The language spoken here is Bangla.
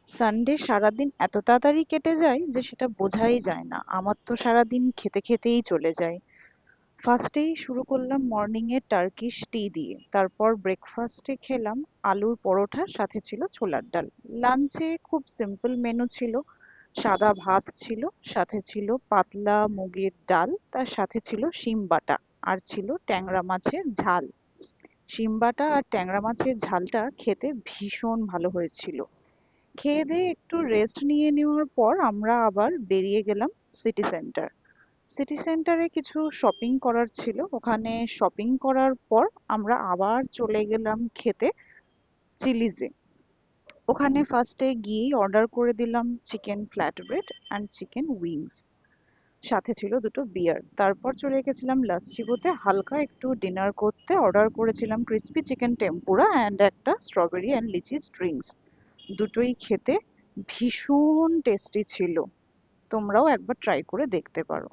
সানডে সারাদিন এত তাড়াতাড়ি কেটে যায় যে সেটা বোঝাই যায় না। আমার তো সারাদিন খেতে খেতেই চলে যায়। ফার্স্টেই শুরু করলাম মর্নিং এ টার্কিশ টি দিয়ে, তারপর ব্রেকফাস্টে খেলাম আলুর পরোটা, সাথে ছিল ছোলার ডাল। লাঞ্চে খুব সিম্পল মেনু ছিল, সাদা ভাত ছিল, সাথে ছিল পাতলা মুগের ডাল, তার সাথে ছিল শিম বাটা, আর ছিল ট্যাংরা মাছের ঝাল। শিম বাটা আর ট্যাংরা মাছের ঝালটা খেতে ভীষণ ভালো হয়েছিল। খেয়ে দিয়ে একটু রেস্ট নিয়ে নেওয়ার পর আমরা আবার বেরিয়ে গেলাম সিটি সেন্টার। সিটি সেন্টারে কিছু শপিং করার ছিল, ওখানে শপিং করার পর আমরা আবার চলে গেলাম খেতে চিলিজে। ওখানে ফার্স্টে গিয়ে অর্ডার করে দিলাম chicken flatbread and chicken wings, সাথে ছিল দুটো বিয়ার। তারপর চলে গেছিলাম লাসচিবোতে হালকা একটু ডিনার করতে, অর্ডার করেছিলাম ক্রিস্পি চিকেন টেম্পুরা অ্যান্ড একটা স্ট্রবেরি অ্যান্ড লিচি ড্রিঙ্কস। দুটোই খেতে ভীষণ টেস্টি ছিল। তোমরাও একবার ট্রাই করে দেখতে পারো।